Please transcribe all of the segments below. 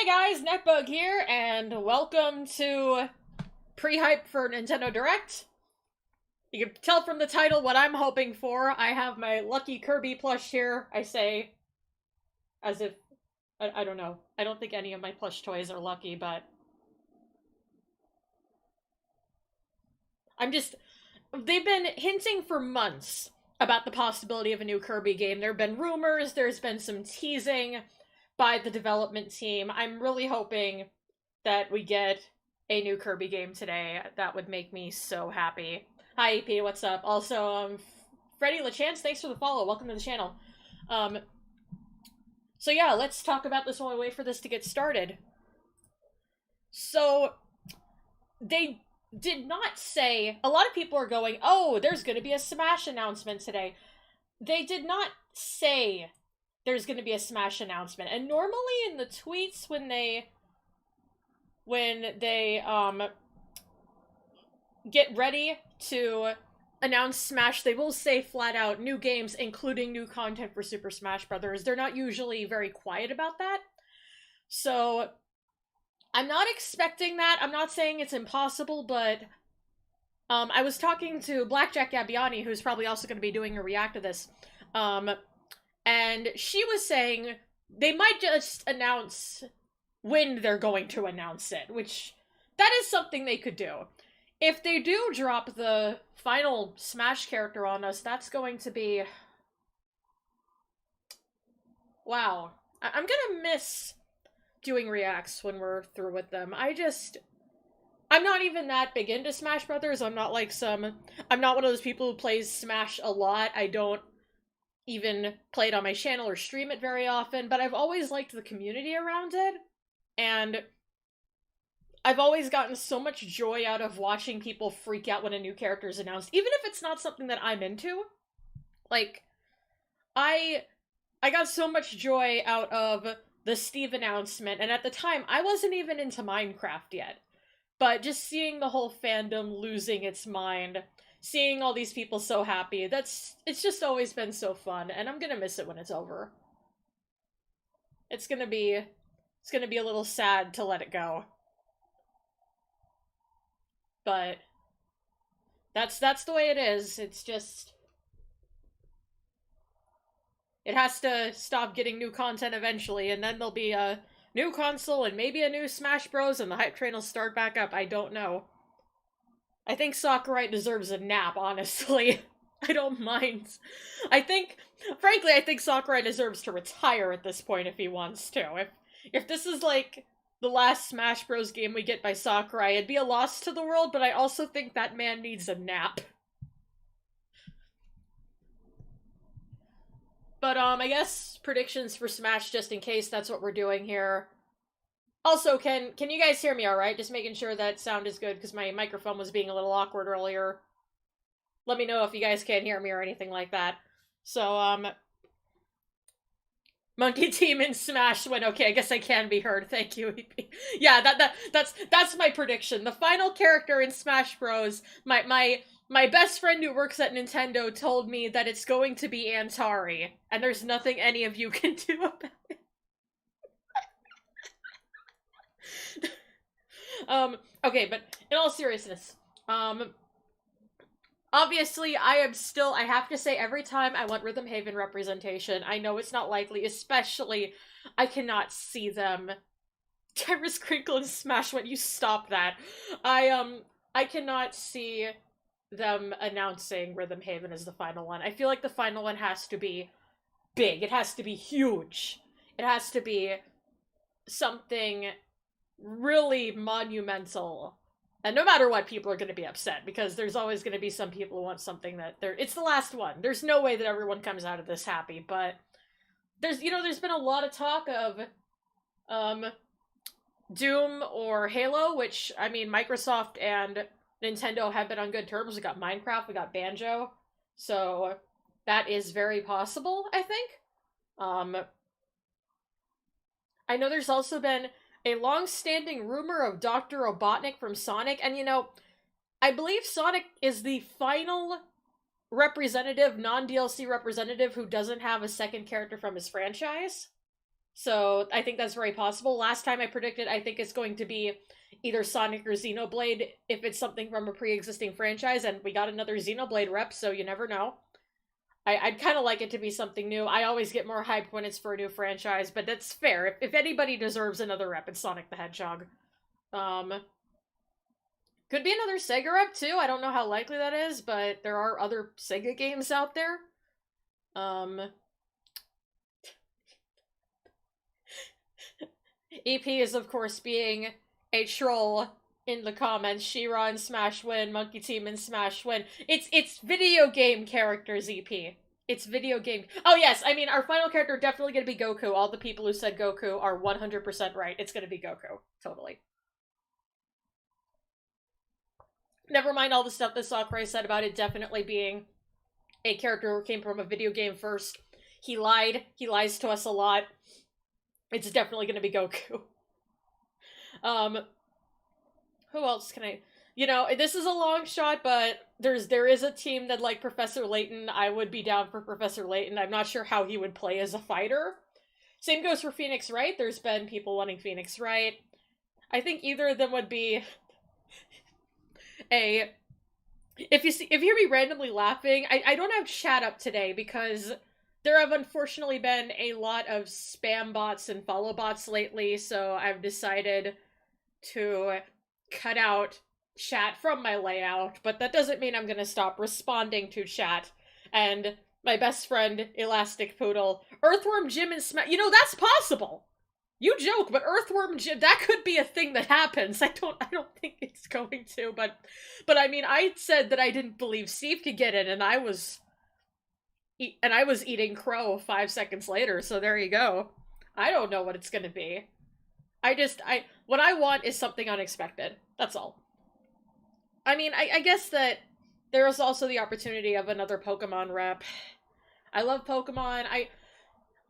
guys, Netbug here, and welcome to pre-hype for Nintendo Direct. You can tell from the title what I'm hoping for. I have my Lucky Kirby plush here. I say, as if, I don't know. I don't think any of my plush toys are lucky, but they've been hinting for months about the possibility of a new Kirby game. There have been rumors, there's been some teasing by the development team. I'm really hoping that we get a new Kirby game today. That would make me so happy. Hi, EP, what's up? Also, Freddy LaChance, thanks for the follow. Welcome to the channel. So yeah, let's talk about this while we wait for this to get started. So, they did not say... A lot of people are going, oh, there's gonna be a Smash announcement today. They did not say there's gonna be a Smash announcement. And normally in the tweets when they get ready to announce Smash, they will say flat out new games, including new content for Super Smash Bros. They're not usually very quiet about that. So, I'm not expecting that. I'm not saying it's impossible, but I was talking to Blackjack Gabbiani, who's probably also going to be doing a react to this, and she was saying they might just announce when they're going to announce it, which that is something they could do. If they do drop the final Smash character on us, that's going to be... Wow. I'm gonna miss doing reacts when we're through with them. I'm not even that big into Smash Brothers. I'm not one of those people who plays Smash a lot. I don't even play it on my channel or stream it very often, but I've always liked the community around it, and I've always gotten so much joy out of watching people freak out when a new character is announced, even if it's not something that I'm into. Like, I got so much joy out of the Steve announcement, and at the time, I wasn't even into Minecraft yet. But just seeing the whole fandom losing its mind, seeing all these people so happy, it's just always been so fun, and I'm gonna miss it when it's over. It's gonna be a little sad to let it go. But that's the way it is. It's just... It has to stop getting new content eventually, and then there'll be a new console and maybe a new Smash Bros, and the hype train will start back up. I don't know. I think Sakurai deserves a nap, honestly. I don't mind. Frankly, I think Sakurai deserves to retire at this point if he wants to. If this is, like, the last Smash Bros game we get by Sakurai, it'd be a loss to the world, but I also think that man needs a nap. But, I guess predictions for Smash, just in case that's what we're doing here. Also, can you guys hear me alright? Just making sure that sound is good, because my microphone was being a little awkward earlier. Let me know if you guys can't hear me or anything like that. So, Monkey Team in Smash went okay. I guess I can be heard. Thank you, EP. Yeah, that's my prediction. The final character in Smash Bros. My best friend who works at Nintendo told me that it's going to be Antari, and there's nothing any of you can do about it. Okay, but in all seriousness, obviously I have to say every time I want Rhythm Haven representation. I know it's not likely, especially I cannot see them. Terrace Crinkle and Smash when you stop that. I cannot see them announcing Rhythm Haven as the final one. I feel like the final one has to be big. It has to be huge. It has to be something really monumental. And no matter what, people are going to be upset, because there's always going to be some people who want something that it's the last one. There's no way that everyone comes out of this happy, but there's been a lot of talk of Doom or Halo, which, I mean, Microsoft and Nintendo have been on good terms. We got Minecraft, we got Banjo, so that is very possible, I think. I know there's also been a long-standing rumor of Dr. Robotnik from Sonic, and I believe Sonic is the final representative, non-DLC representative, who doesn't have a second character from his franchise. So I think that's very possible. Last time I predicted, I think it's going to be either Sonic or Xenoblade if it's something from a pre-existing franchise, and we got another Xenoblade rep, so you never know. I'd kind of like it to be something new. I always get more hyped when it's for a new franchise, but that's fair. If anybody deserves another rep, it's Sonic the Hedgehog. Um, could be another Sega rep too. I don't know how likely that is, but there are other Sega games out there. Um, EP is of course being a troll in the comments. She-Ra in Smash Win, Monkey Team in Smash Win. It's video game characters, EP. It's video game. Oh yes, I mean our final character definitely gonna be Goku. All the people who said Goku are 100% right. It's gonna be Goku. Totally. Never mind all the stuff that Sakurai said about it definitely being a character who came from a video game first. He lied. He lies to us a lot. It's definitely gonna be Goku. Um, who else can I... You know, this is a long shot, but there is a team that, like, Professor Layton. I would be down for Professor Layton. I'm not sure how he would play as a fighter. Same goes for Phoenix Wright. There's been people wanting Phoenix Wright. I think either of them would be a... If you hear me randomly laughing, I don't have chat up today because there have unfortunately been a lot of spam bots and follow bots lately, so I've decided to cut out chat from my layout, but that doesn't mean I'm gonna stop responding to chat. And my best friend, Elastic Poodle, Earthworm Jim and Smash... You know, that's possible! You joke, but Earthworm Jim, that could be a thing that happens. I don't think it's going to, but I mean, I said that I didn't believe Steve could get in, and I was eating crow 5 seconds later, so there you go. I don't know what it's gonna be. What I want is something unexpected. That's all. I mean, I guess that there is also the opportunity of another Pokemon rep. I love Pokemon.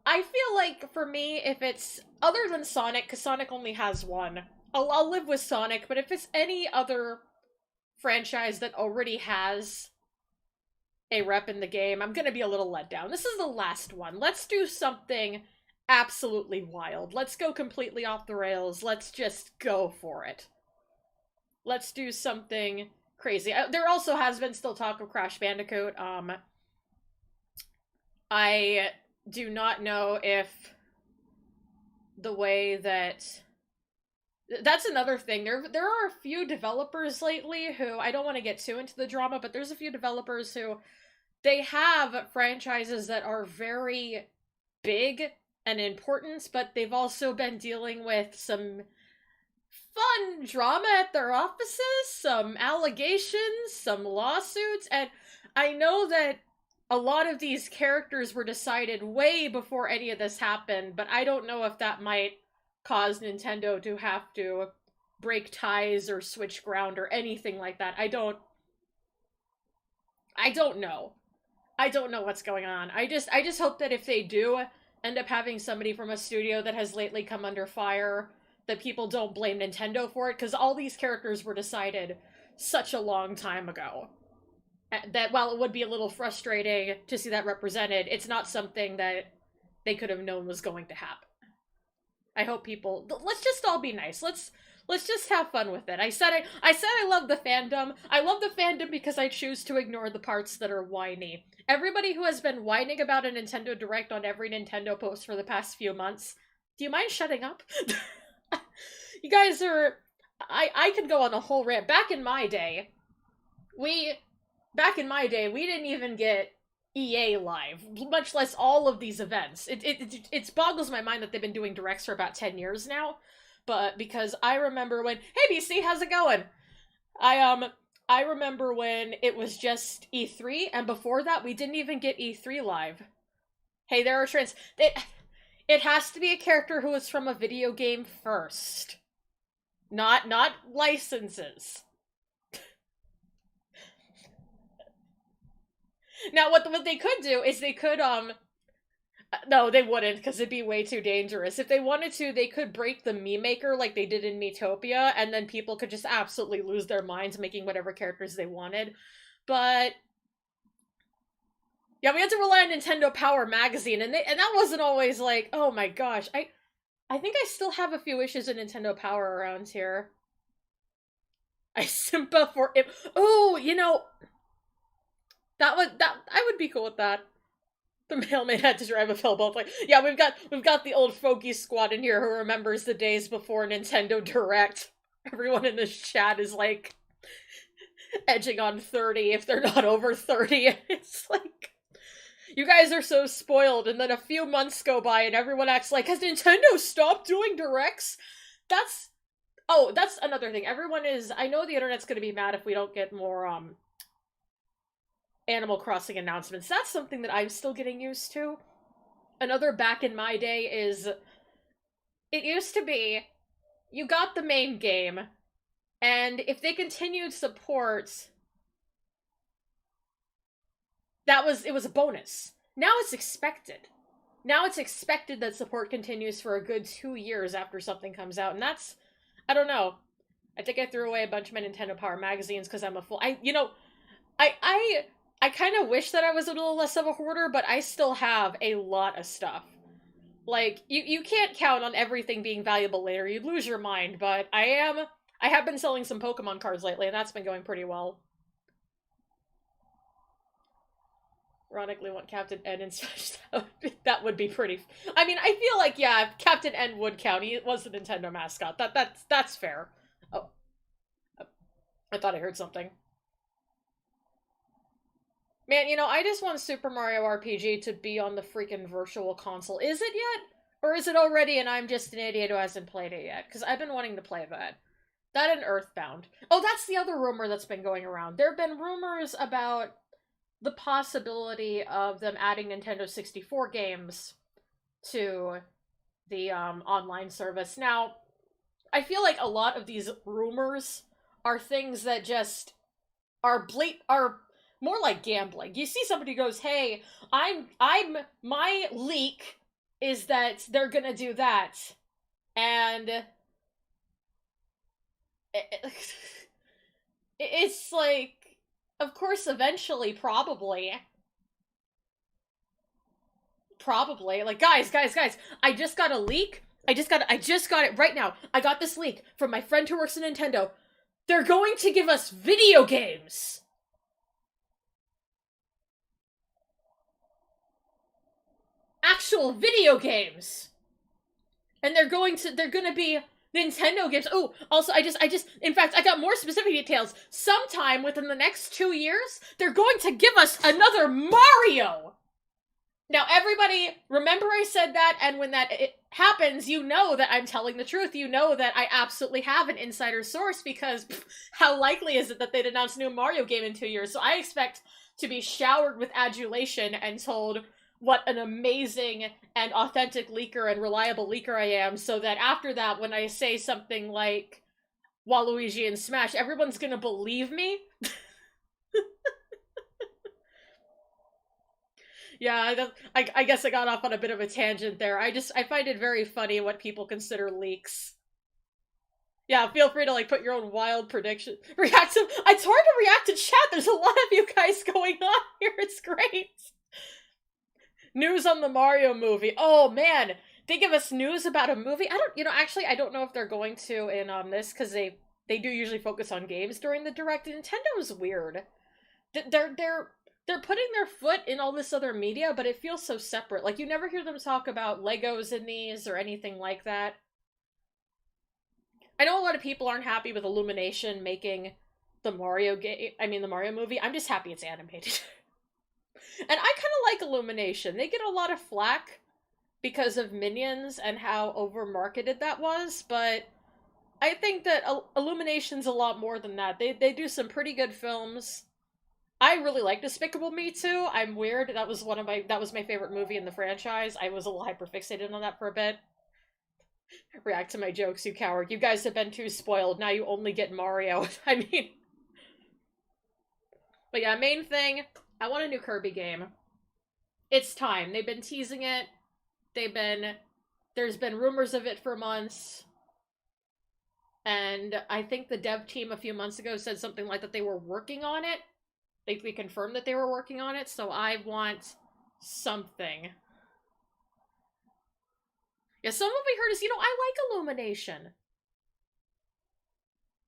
I feel like, for me, if it's other than Sonic, because Sonic only has one, I'll live with Sonic, but if it's any other franchise that already has a rep in the game, I'm gonna be a little let down. This is the last one. Let's do something absolutely wild. Let's go completely off the rails. Let's just go for it. Let's do something crazy. There also has been still talk of Crash Bandicoot. I do not know if the way that... That's another thing. There are a few developers lately who... I don't want to get too into the drama, but there's a few developers who... They have franchises that are very big and important, but they've also been dealing with some fun drama at their offices, some allegations, some lawsuits, and I know that a lot of these characters were decided way before any of this happened, but I don't know if that might cause Nintendo to have to break ties or switch ground or anything like that. I don't know. I don't know what's going on. I just hope that if they do end up having somebody from a studio that has lately come under fire, that people don't blame Nintendo for it, because all these characters were decided such a long time ago. That while it would be a little frustrating to see that represented, it's not something that they could have known was going to happen. I hope people... Let's just all be nice. Let's just have fun with it. I said I love the fandom. I love the fandom because I choose to ignore the parts that are whiny. Everybody who has been whining about a Nintendo Direct on every Nintendo post for the past few months, do you mind shutting up? You guys are... I could go on a whole rant. Back in my day, we didn't even get EA Live, much less all of these events. It boggles my mind that they've been doing Directs for about 10 years now, but because I remember when... Hey, BC, how's it going? I remember when it was just E3, and before that, we didn't even get E3 Live. Hey, there are trends. It has to be a character who is from a video game first. Not licenses. Now, what they could do is they could, no, they wouldn't, because it'd be way too dangerous. If they wanted to, they could break the Meme Maker like they did in Miitopia, and then people could just absolutely lose their minds making whatever characters they wanted. But yeah, we had to rely on Nintendo Power Magazine, and that wasn't always like, oh my gosh, I think I still have a few issues of Nintendo Power around here. I simpa for it. Oh, that I would be cool with that. The mailman had to drive a Philbolt. Like, yeah, we've got the old folky squad in here who remembers the days before Nintendo Direct. Everyone in this chat is like edging on 30 if they're not over 30. It's like, you guys are so spoiled, and then a few months go by and everyone acts like, has Nintendo stopped doing directs? That's another thing. Everyone is, I know the internet's gonna be mad if we don't get more Animal Crossing announcements. That's something that I'm still getting used to. Another back in my day is, it used to be, you got the main game, and if they continued support, it was a bonus. Now it's expected. Now it's expected that support continues for a good 2 years after something comes out, and that's, I don't know. I think I threw away a bunch of my Nintendo Power magazines because I'm a fool. I kind of wish that I was a little less of a hoarder, but I still have a lot of stuff. Like, you can't count on everything being valuable later. You'd lose your mind, but I have been selling some Pokemon cards lately, and that's been going pretty well. Ironically, want Captain N in Smash. That would be pretty. I mean, I feel like, yeah, Captain N would count. He was the Nintendo mascot. That's fair. Oh, I thought I heard something. Man, I just want Super Mario RPG to be on the freaking virtual console. Is it yet? Or is it already and I'm just an idiot who hasn't played it yet? Because I've been wanting to play that. That and Earthbound. Oh, that's the other rumor that's been going around. There have been rumors about the possibility of them adding Nintendo 64 games to the online service. Now, I feel like a lot of these rumors are things that just are more like gambling. You see somebody goes, "Hey, my leak is that they're gonna do that," and it's like, of course, eventually, probably, like, guys, I just got a leak. I just got it right now. I got this leak from my friend who works at Nintendo. They're going to give us video games. Actual video games. And they're gonna be Nintendo games. Oh, also, in fact, I got more specific details. Sometime within the next 2 years, they're going to give us another Mario! Now, everybody, remember I said that, and when that happens, you know that I'm telling the truth. You know that I absolutely have an insider source, because how likely is it that they'd announce a new Mario game in 2 years? So I expect to be showered with adulation and told what an amazing and authentic leaker and reliable leaker I am, so that after that, when I say something like Waluigi and Smash, everyone's gonna believe me. Yeah, I guess I got off on a bit of a tangent there. I find it very funny what people consider leaks. Yeah, feel free to, like, put your own wild prediction. It's hard to react to chat. There's a lot of you guys going on here. It's great. News on the Mario movie. Oh, man. They give us news about a movie? Actually, I don't know if they're going to in this, because they do usually focus on games during the Direct. Nintendo's weird. They're putting their foot in all this other media, but it feels so separate. Like, you never hear them talk about Legos in these or anything like that. I know a lot of people aren't happy with Illumination making the Mario movie. I'm just happy it's animated. And I kind of like Illumination. They get a lot of flack because of Minions and how over-marketed that was, but I think that Illumination's a lot more than that. They do some pretty good films. I really like Despicable Me 2. I'm weird. That was my favorite movie in the franchise. I was a little hyperfixated on that for a bit. React to my jokes, you coward. You guys have been too spoiled. Now you only get Mario. I mean... But yeah, main thing, I want a new Kirby game. It's time. They've been teasing it. There's been rumors of it for months. And I think the dev team a few months ago said something like that they were working on it. They confirmed that they were working on it, so I want something. Yeah, some of what we heard is, I like Illumination.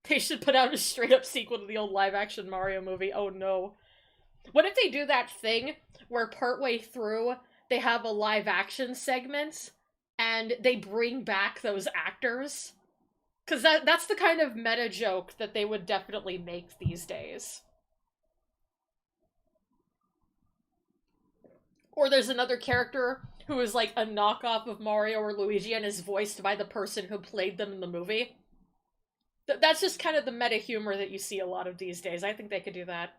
They should put out a straight-up sequel to the old live-action Mario movie. Oh no. What if they do that thing where partway through they have a live-action segment and they bring back those actors? Because that's the kind of meta joke that they would definitely make these days. Or there's another character who is like a knockoff of Mario or Luigi and is voiced by the person who played them in the movie. That's just kind of the meta humor that you see a lot of these days. I think they could do that.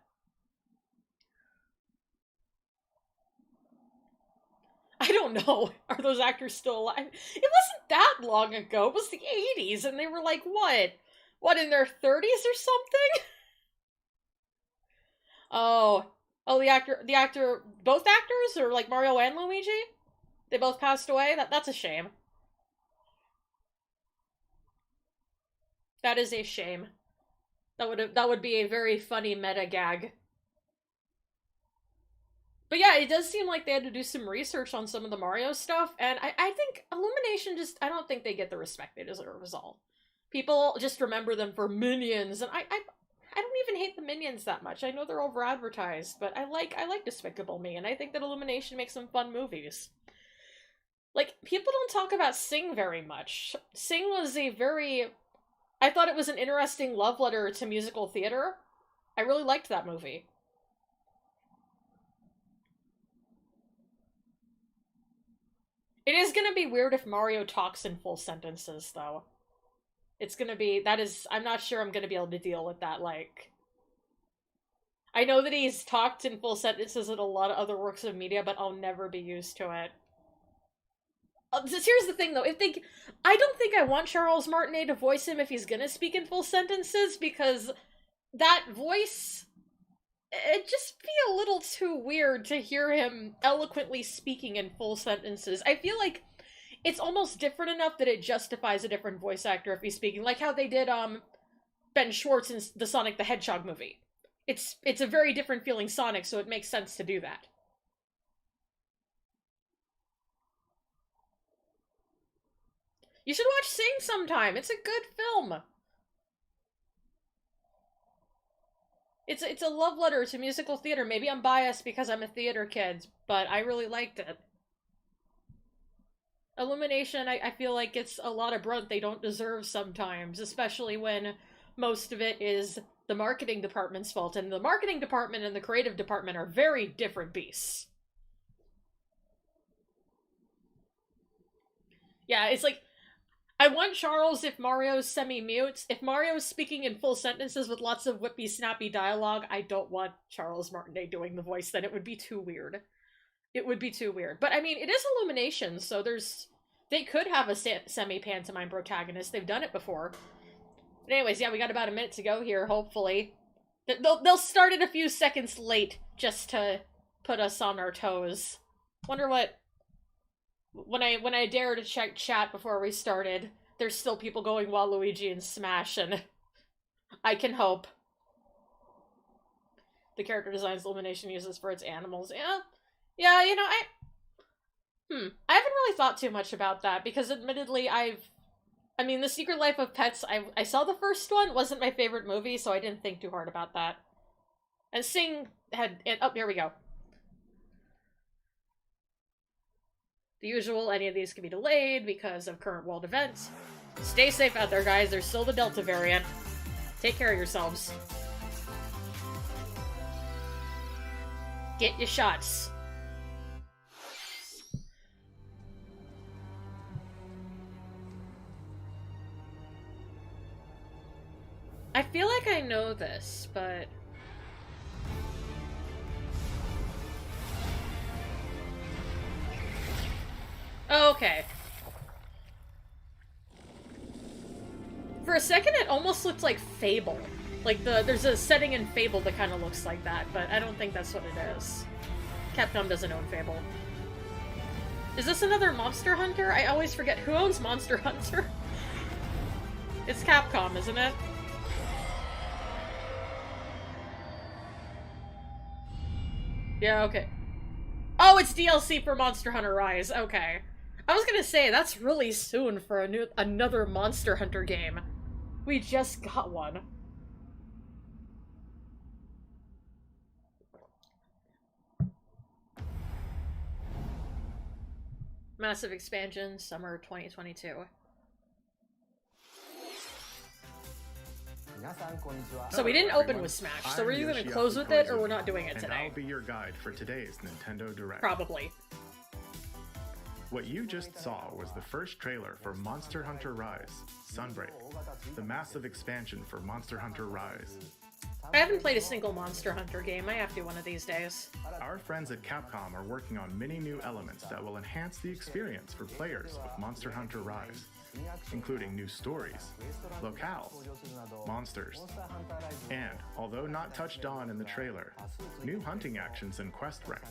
I don't know. Are those actors still alive? It wasn't that long ago. It was the 80s, and they were like, what? What, in their 30s or something? Oh, the actor, both actors, or like Mario and Luigi? They both passed away? That's a shame. That is a shame. That would be a very funny meta gag. But yeah, it does seem like they had to do some research on some of the Mario stuff, and I think Illumination I don't think they get the respect they deserve is all. People just remember them for Minions, and I don't even hate the Minions that much. I know they're over-advertised, but I like Despicable Me, and I think that Illumination makes some fun movies. Like, people don't talk about Sing very much. Sing was I thought it was an interesting love letter to musical theater. I really liked that movie. It is gonna be weird if Mario talks in full sentences, though. It's gonna be, I'm not sure I'm gonna be able to deal with that, like... I know that he's talked in full sentences in a lot of other works of media, but I'll never be used to it. Here's the thing, though. I don't think I want Charles Martinet to voice him if he's gonna speak in full sentences, because that voice... It'd just be a little too weird to hear him eloquently speaking in full sentences. I feel like it's almost different enough that it justifies a different voice actor if he's speaking, like how they did Ben Schwartz in the Sonic the Hedgehog movie. It's a very different feeling Sonic, so it makes sense to do that. You should watch Sing sometime. It's a good film. It's a love letter to musical theater. Maybe I'm biased because I'm a theater kid, but I really liked it. Illumination, I feel like it's a lot of brunt they don't deserve sometimes, especially when most of it is the marketing department's fault, and the marketing department and the creative department are very different beasts. Yeah, it's like, I want Charles if Mario's semi-mute. If Mario's speaking in full sentences with lots of whippy, snappy dialogue, I don't want Charles Martinet doing the voice, then it would be too weird. It would be too weird. But, I mean, it is Illumination, so they could have a semi-pantomime protagonist. They've done it before. But anyways, yeah, we got about a minute to go here, hopefully. They'll start it a few seconds late, just to put us on our toes. Wonder what... When I dare to check chat before we started, there's still people going Waluigi and Smash, and I can hope. The character designs Illumination uses for its animals. Yeah, I haven't really thought too much about that, because admittedly I mean, The Secret Life of Pets, I saw the first one, wasn't my favorite movie, so I didn't think too hard about that. And Sing oh, here we go. The usual, any of these can be delayed because of current world events. Stay safe out there, guys. There's still the Delta variant. Take care of yourselves. Get your shots. I feel like I know this, but... Oh, okay. For a second, it almost looked like Fable. Like, there's a setting in Fable that kind of looks like that, but I don't think that's what it is. Capcom doesn't own Fable. Is this another Monster Hunter? I always forget. Who owns Monster Hunter? It's Capcom, isn't it? Yeah, okay. Oh, it's DLC for Monster Hunter Rise. Okay. I was gonna say, that's really soon for another Monster Hunter game. We just got one. Massive expansion, summer 2022. So we didn't open with Smash, so we're either gonna close with it or we're not doing it today. And I'll be your guide for today's Nintendo Direct. Probably. What you just saw was the first trailer for Monster Hunter Rise, Sunbreak, the massive expansion for Monster Hunter Rise. I haven't played a single Monster Hunter game. I have to one of these days. Our friends at Capcom are working on many new elements that will enhance the experience for players of Monster Hunter Rise, including new stories, locales, monsters, and, although not touched on in the trailer, new hunting actions and quest rank.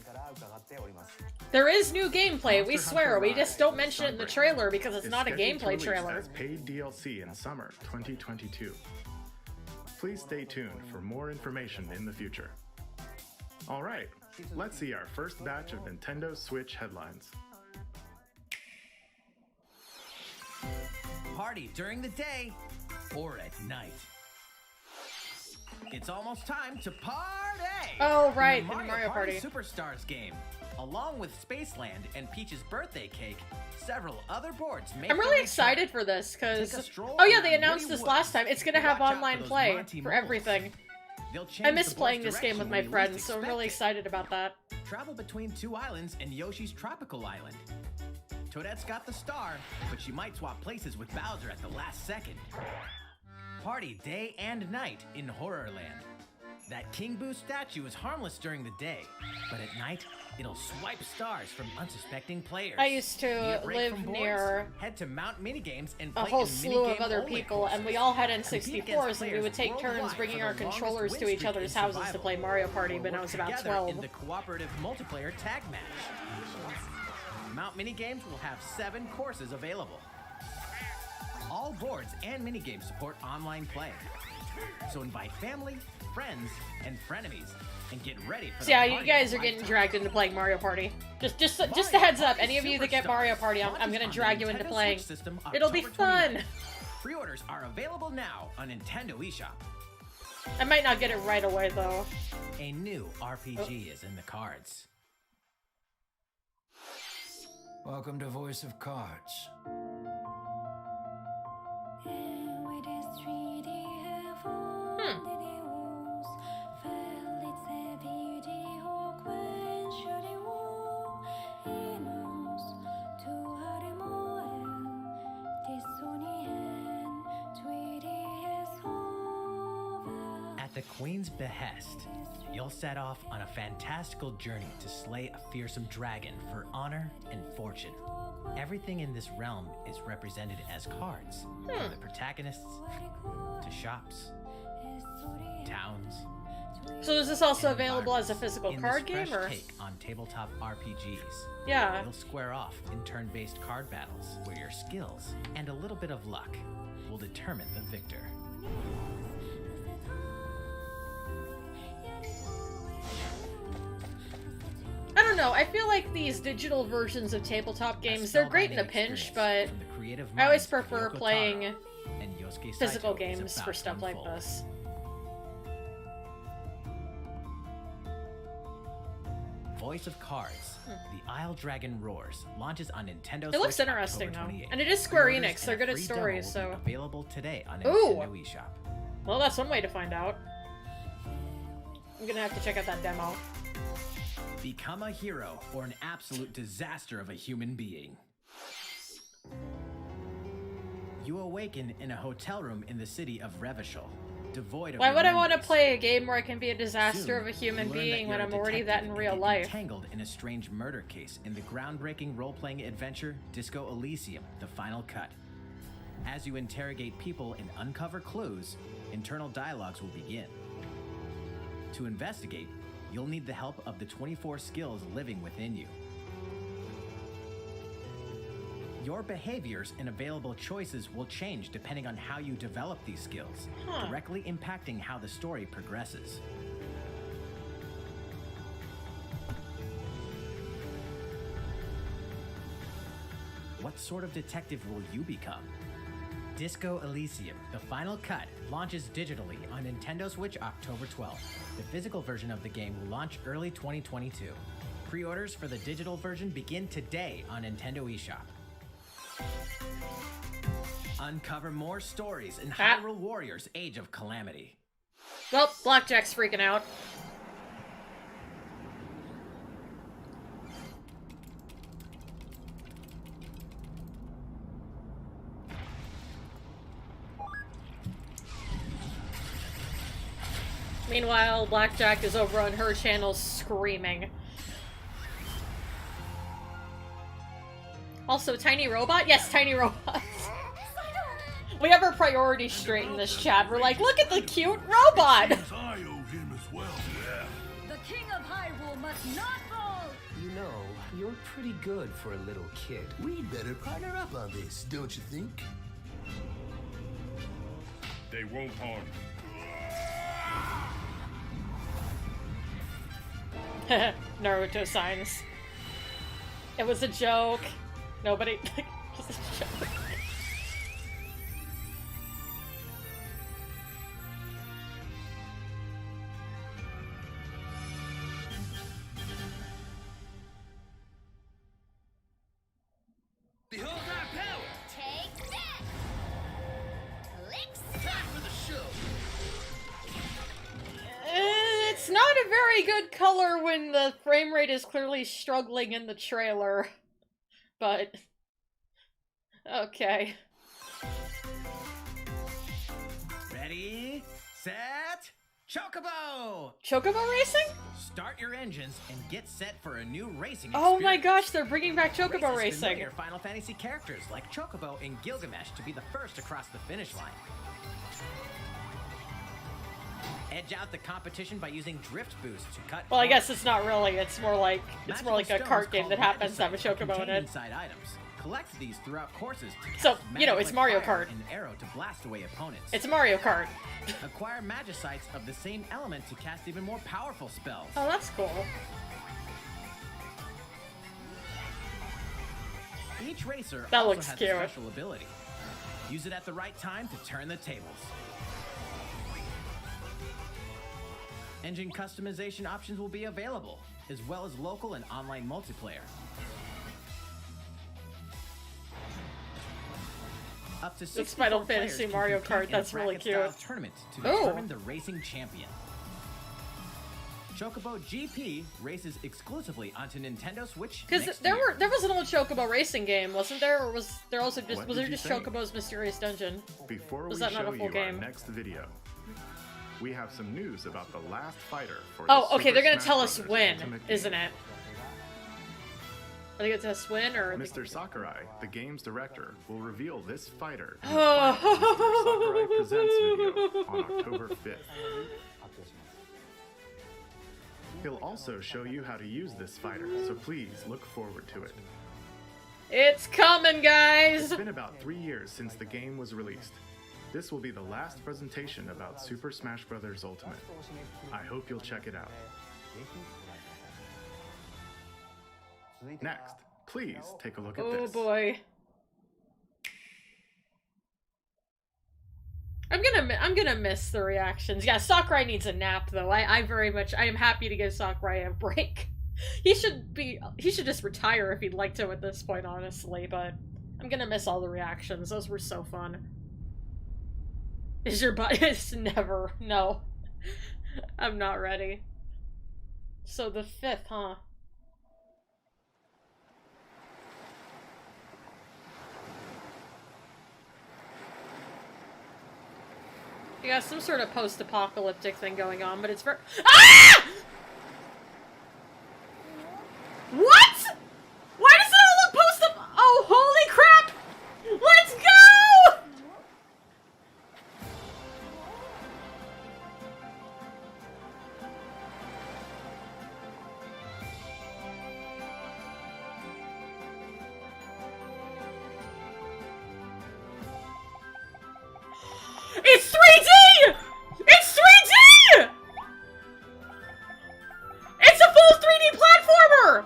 There is new gameplay, we swear. We just don't mention it in the trailer because it's not a gameplay trailer. As paid DLC in summer 2022. Please stay tuned for more information in the future. Alright, let's see our first batch of Nintendo Switch headlines. Party during the day or at night. It's almost time to party! Oh, right, in the Mario Party Superstars game. Along with Spaceland and Peach's birthday cake, several other boards make I'm really excited for this, because... Oh yeah, they announced this last time. It's gonna have online play for everything. I miss playing this game with my friends, so I'm really excited about that. Travel between 2 islands and Yoshi's Tropical Island. Toadette's got the star, but she might swap places with Bowser at the last second. Party day and night in Horrorland. That King Boo statue is harmless during the day, but at night, it'll swipe stars from unsuspecting players. I used to live near head to Mount Minigames and a whole slew of other people, and we all had N64s, and we would take turns bringing our controllers to each other's houses to play Mario Party when I was about 12. In the cooperative multiplayer tag match. Mount Minigames will have 7 courses available. All boards and minigames support online play. So invite family, friends, and frenemies, and get ready for the yeah, you guys are getting dragged into playing Mario Party. Just a heads up, any of you that get Mario Party, I'm gonna drag you into playing. It'll be fun! Pre-orders are available now on Nintendo eShop. I might not get it right away, though. A new RPG is in the cards. Welcome to Voice of Cards. At the Queen's behest, you'll set off on a fantastical journey to slay a fearsome dragon for honor and fortune. Everything in this realm is represented as cards, from the protagonists to shops, towns. So is this also available as a physical in card this game, fresh or? take on tabletop RPGs. Yeah. It'll square off in turn-based card battles where your skills and a little bit of luck will determine the victor. I don't know, I feel like these digital versions of tabletop games, they're great in a pinch, but I always prefer playing physical games for stuff like this. Voice of Cards, The Isle Dragon Roars, launches on Nintendo Switch. It looks interesting though, and it is Square Enix, they're good at stories, so... Available today on Ooh! Nintendo eShop. Well, that's one way to find out. I'm gonna have to check out that demo. Become a hero or an absolute disaster of a human being. You awaken in a hotel room in the city of Revachol, devoid of Why would I want to remembrance. play a game where I can be a disaster Soon, of a human you learn being that when you're I'm a already that in detective real and get life? entangled in a strange murder case in the groundbreaking role-playing adventure Disco Elysium: The Final Cut. As you interrogate people and uncover clues, internal dialogues will begin. To investigate, you'll need the help of the 24 skills living within you. Your behaviors and available choices will change depending on how you develop these skills, directly impacting how the story progresses. what sort of detective will you become? Disco Elysium, the final cut, launches digitally on Nintendo Switch October 12th. The physical version of the game will launch early 2022. Pre-orders for the digital version begin today on Nintendo eShop. Uncover more stories in Hyrule Warriors Age of Calamity. Well, Blackjack's freaking out. Meanwhile, Blackjack is over on her channel screaming. Also, Tiny Robot? Yes, Tiny Robot. We have our priorities straight in this chat. We're like, look at the cute robot! I owe him as well, yeah. The King of Hyrule must not fall! You know, you're pretty good for a little kid. We better partner up on this, don't you think? They won't harm you. Naruto signs. It was a joke. Nobody. It was a joke. Behold our power! Take that! Clicks! Time for the show! It's not a very good color when the frame rate is clearly struggling in the trailer. But... okay. Ready, set, Chocobo! Chocobo racing? Start your engines and get set for a new racing Oh my experience. gosh, they're bringing back Chocobo Races racing. familiar Final Fantasy characters like Chocobo and Gilgamesh to be the first across the finish line. Edge out the competition by using drift boost to cut. Well, I guess corners. it's not really. It's more like a Magical cart stones game that called happens to have a Magicites Chocobo in contain it. inside items. Collect these throughout courses to So, cast you know, magic it's like Mario fire Kart. and arrow to blast away opponents. It's Mario Kart. Acquire Magicites of the same element to cast even more powerful spells. Oh, that's cool. Each racer That also looks has cute. a special ability. Use it at the right time to turn the tables. Engine customization options will be available, as well as local and online multiplayer. Up to 64 Final players Fantasy can Mario compete Kart, in that's a really bracket-style cute. tournament to Ooh. determine the racing champion. Chocobo GP races exclusively onto Nintendo Switch. Because next there year. was an old Chocobo racing game, wasn't there? Or was there also just What was did there you just think? Chocobo's Mysterious Dungeon? Before Was we that not show a full you game? our next video, we have some news about the last fighter for Oh, the okay, Super they're gonna Smash tell us Bros. when, Ultimate isn't Game. it? Are they gonna tell us when, or... Mr. Sakurai, the game's director, will reveal this fighter in the Oh. final Mr. Sakurai Presents video on October 5th. He'll also show you how to use this fighter, so please look forward to it. It's coming, guys! It's been about 3 years since the game was released. This will be the last presentation about Super Smash Bros. Ultimate. I hope you'll check it out. Next, please take a look at Oh this. boy. I'm gonna miss the reactions. Yeah, Sakurai needs a nap though. I am happy to give Sakurai a break. He should just retire if he'd like to at this point, honestly, but I'm gonna miss all the reactions. Those were so fun. Is your butt? It's never. No. I'm not ready. So the 5th, huh? You got some sort of post-apocalyptic thing going on, but it's very— Ah! What? Why does it all look post-ap— Oh, holy crap! Let's go! It's 3D! It's 3D! It's a full 3D platformer!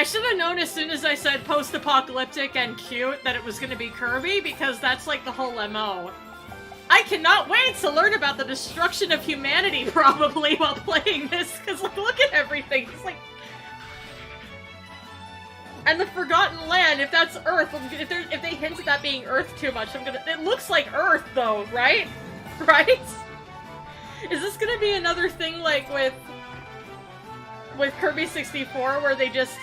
should have known as soon as I said post-apocalyptic and cute that it was gonna be Kirby, because that's like the whole MO. I cannot wait to learn about the destruction of humanity, probably, while playing this, because, like, look at everything. It's like... And the Forgotten Land, if that's Earth, if they hint at that being Earth too much, it looks like Earth, though, right? Right? Is this gonna be another thing, like, with Kirby 64, where they just...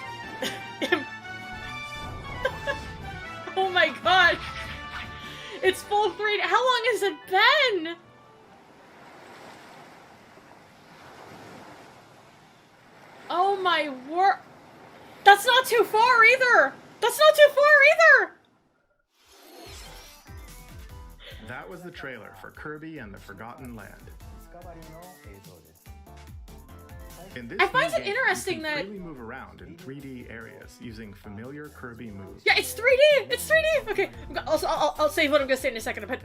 Oh my god! It's full 3D. How long has it been? Oh my word. That's not too far either. That's not too far either. That was the trailer for Kirby and the Forgotten Land. In this I find new it game, interesting you can that... freely move around in 3D areas using familiar Kirby moves. Yeah, it's 3D! It's 3D! Okay, I'll say what I'm gonna say in a second. But...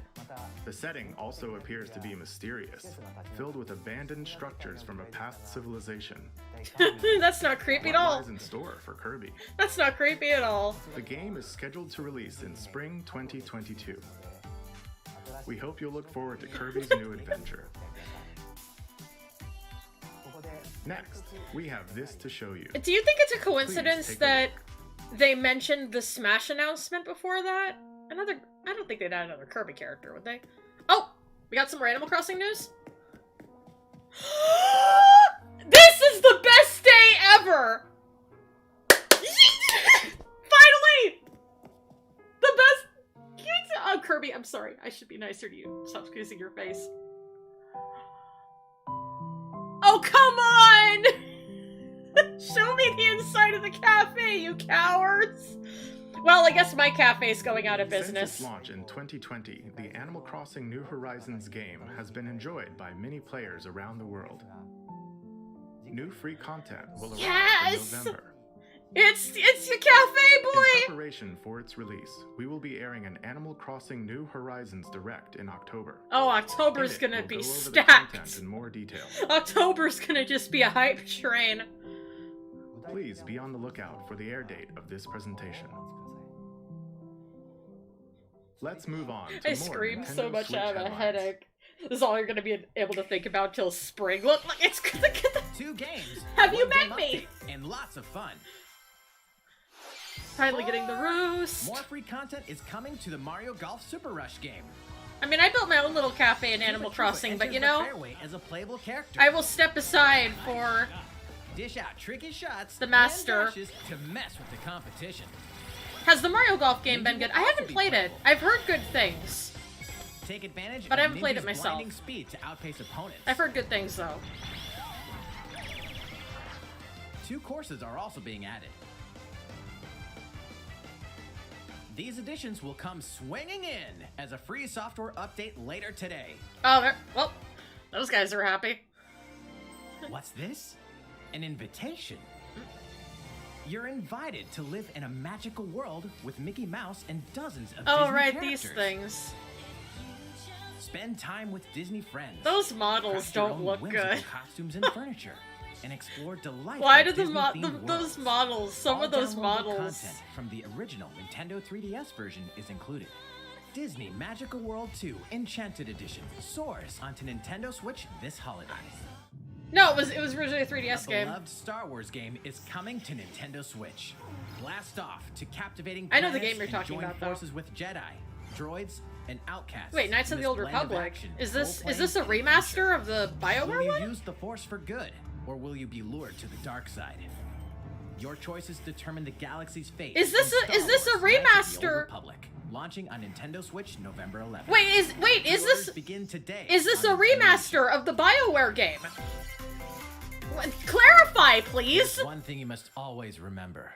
The setting also appears to be mysterious, filled with abandoned structures from a past civilization. That's not creepy at all. What lies in store for Kirby? That's not creepy at all. The game is scheduled to release in spring 2022. We hope you'll look forward to Kirby's new adventure. Next, we have this to show you. Do you think it's a coincidence take a that they mentioned the Smash announcement before that? I don't think they'd add another Kirby character, would they? Oh! We got some more Animal Crossing news? This is the best day ever! Finally! The best... Oh, Kirby, I'm sorry. I should be nicer to you. Stop squeezing your face. Oh, come on! Show me the inside of the cafe, you cowards! Well, I guess my cafe's going out of business. Since its launch in 2020, the Animal Crossing New Horizons game has been enjoyed by many players around the world. New free content will arrive Yes! in November. It's your cafe, In boy! preparation for its release, we will be airing an Animal Crossing New Horizons Direct in October. Oh, In October's it, gonna we'll be go over the stacked. content in more detail. October's gonna just be a hype train. Please be on the lookout for the air date of this presentation. Let's move on to I more scream Nintendo so much Switch I have a headlines. headache. This is all you're gonna be able to think about till spring. Look, it's... 2 games. Have you 1 game met me? update, and lots of fun. Finally getting the roost. More free content is coming to the Mario Golf Super Rush game. I mean, I built my own little cafe in Animal Koopa Troopa Crossing, but enters you the know, fairway as a playable character. I will step aside for... Dish out tricky shots The master. and dashes to mess with the competition. Has the Mario Golf game been good? I haven't played it. I've heard good things. Take advantage But I of haven't played it Ninja's myself. blinding speed to outpace opponents. I've heard good things, though. 2 courses are also being added. These additions will come swinging in as a free software update later today. Oh, well, those guys are happy. What's this? An invitation. You're invited to live in a magical world with Mickey Mouse and dozens of Oh, Disney right, characters. these things. Spend time with Disney friends. Those models Craft your don't own look whimsical good. costumes and furniture, and explore delightful Why do Disney-themed those worlds. models, some All of those downloadable models... content from the original Nintendo 3DS version is included. Disney Magical World 2 Enchanted Edition soars onto Nintendo Switch this holiday. No, it was originally a 3DS The game. beloved Star Wars game is coming to Nintendo Switch. Blast off to captivating I know the planets game you're and talking join about, though. forces with Jedi, droids, and outcasts. Wait, Knights of in the this Old blend Republic. action, Is this role-playing, a and remaster adventure. of the BioWare Will you one? use the Force for good, or will you be lured to the dark side? Your choices determine the galaxy's fate. Is this in a Star Knights of the Old remaster? Republic, launching on Nintendo Switch November 11th. Wait, is Pre-orders this begin today is this a on Nintendo remaster of the BioWare game? Clarify, please. There's one thing you must always remember.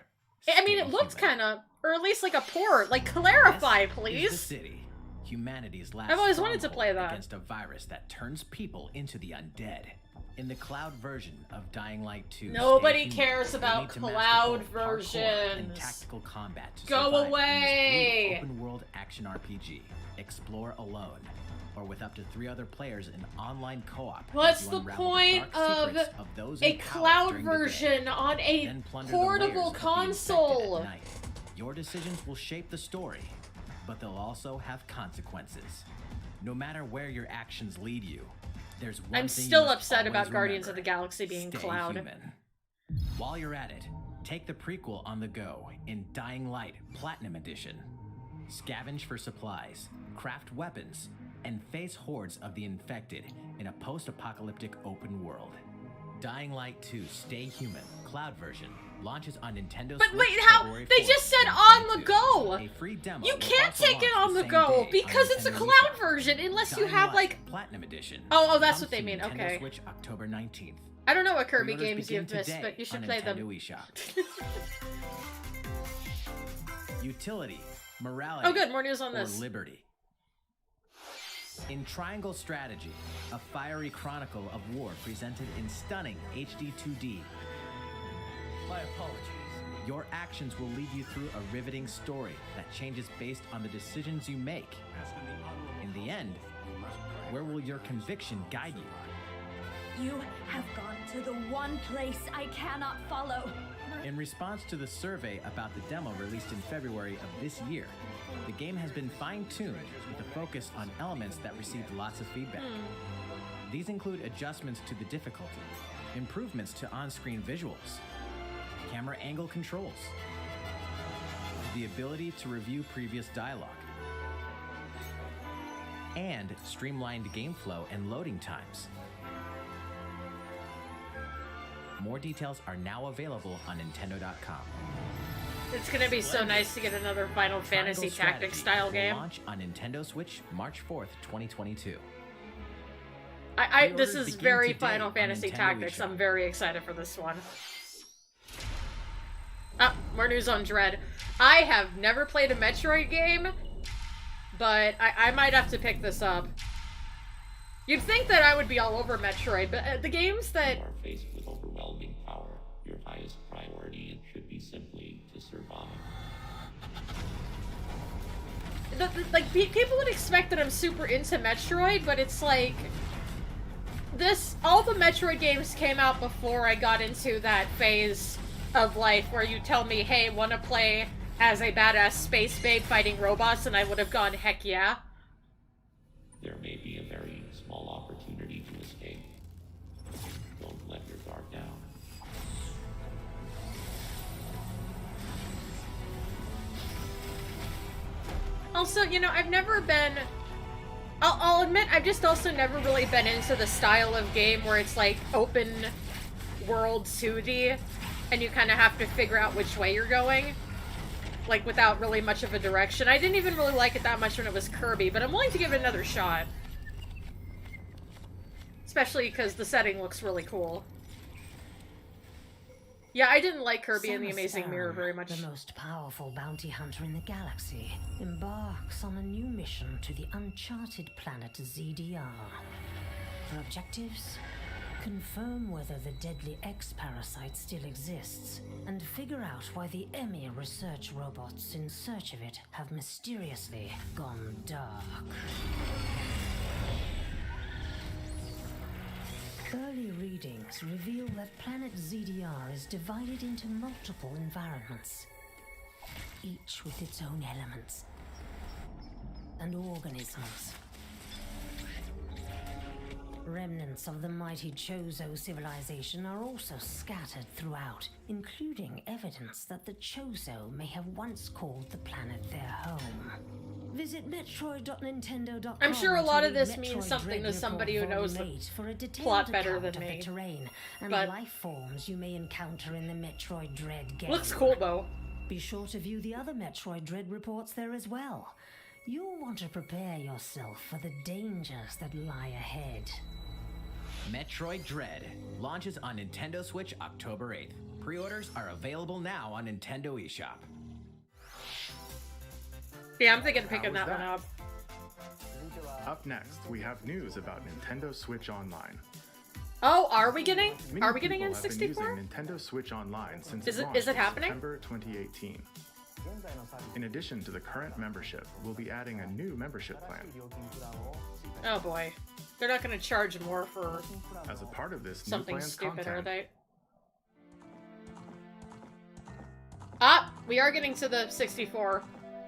I mean, Stay it looked human. kind of, or at least like a port. Like, clarify, This is please. the city, humanity's last I've always wanted to stronghold play that. against a virus that turns people into the undead. In the cloud version of Dying Light 2, Nobody Stay Human, cares you'll about need to master cloud both parkour and versions. tactical combat to Go survive away! in this brutal open-world action RPG. Explore alone, or with up to 3 other players in online co-op. What's as you the unravel point dark of secrets of those a in power cloud during the day, version on a then plunder the portable layers of the console? infected at night. Your decisions will shape the story, but they'll also have consequences. No matter where your actions lead you, there's one I'm thing you still must upset always about Guardians of remember. the Galaxy being Stay cloud. human. While you're at it, take the prequel on the go in Dying Light Platinum Edition. Scavenge for supplies, craft weapons, and face hordes of the infected in a post-apocalyptic open world. Dying Light 2 Stay Human Cloud version launches on Nintendo But Switch wait, how? February They 4th, just said on the 2022. go! A free demo You will can't also take it launch on the same go day on because it's a Nintendo cloud eShop. version unless you Dying have Light like... Platinum Edition. Oh, that's comes what they to mean, Nintendo okay. Switch October 19th. I don't know what Kirby Pre-orders games begin you've missed, today but you should on play Nintendo them. eShop. Utility, morality, Oh good, more news on or this. liberty. In Triangle Strategy, a fiery chronicle of war presented in stunning HD 2D. My apologies. Your actions will lead you through a riveting story that changes based on the decisions you make. In the end, where will your conviction guide you? You have gone to the one place I cannot follow. In response to the survey about the demo released in February of this year, the game has been fine-tuned with a focus on elements that received lots of feedback. These include adjustments to the difficulty, improvements to on-screen visuals, camera angle controls, the ability to review previous dialogue, and streamlined game flow and loading times. More details are now available on Nintendo.com. It's gonna be so nice to get another Final Fantasy Triangle Tactics Strategy style will game. launch on Nintendo Switch March 4th, 2022. This Pre-orders is begin very today Final on Fantasy Nintendo Tactics. eShop. I'm very excited for this one. More news on Dread. I have never played a Metroid game, but I might have to pick this up. You'd think that I would be all over Metroid, but the games that... You are faced with overwhelming power. Your highest priority should be simply to survive. Like, people would expect that I'm super into Metroid, but it's like... all the Metroid games came out before I got into that phase of life where you tell me, hey, wanna play as a badass space babe fighting robots, and I would have gone, heck yeah. There may be a very small opportunity to escape. Don't let your guard down. Also, you know, I've never been... I'll admit, I've just also never really been into the style of game where it's like open world 2D, and you kind of have to figure out which way you're going. Like, without really much of a direction. I didn't even really like it that much when it was Kirby, but I'm willing to give it another shot. Especially because the setting looks really cool. Yeah, I didn't like Kirby and the Amazing Mirror very much. The most powerful bounty hunter in the galaxy embarks on a new mission to the uncharted planet ZDR. Her objectives? Confirm whether the deadly X-parasite still exists, and figure out why the Emir research robots in search of it have mysteriously gone dark. Early readings reveal that planet ZDR is divided into multiple environments, each with its own elements and organisms. Remnants of the mighty Chozo civilization are also scattered throughout, including evidence that the Chozo may have once called the planet their home. Visit Metroid.Nintendo.com. I'm sure a lot of this to read means Metroid something Dread to somebody who Report knows the Volume 8 for a detailed plot better account than of me. the terrain and But- life forms you may encounter in the Metroid Dread game. Looks cool, though. Be sure to view the other Metroid Dread reports there as well. You'll want to prepare yourself for the dangers that lie ahead. Metroid Dread launches on Nintendo Switch October 8th. Pre-orders are available now on Nintendo eShop. Yeah, I'm thinking of picking How that was one that? up. Up next, we have news about Nintendo Switch Online. Oh, are we getting Many N64? people have been using Nintendo Switch Online since Is it it- launched is it in happening? September 2018. In addition to the current membership, we'll be adding a new membership plan. Oh boy. They're not gonna charge more for As a part of this new something plan's stupid, content, are they? Ah! We are getting to the 64.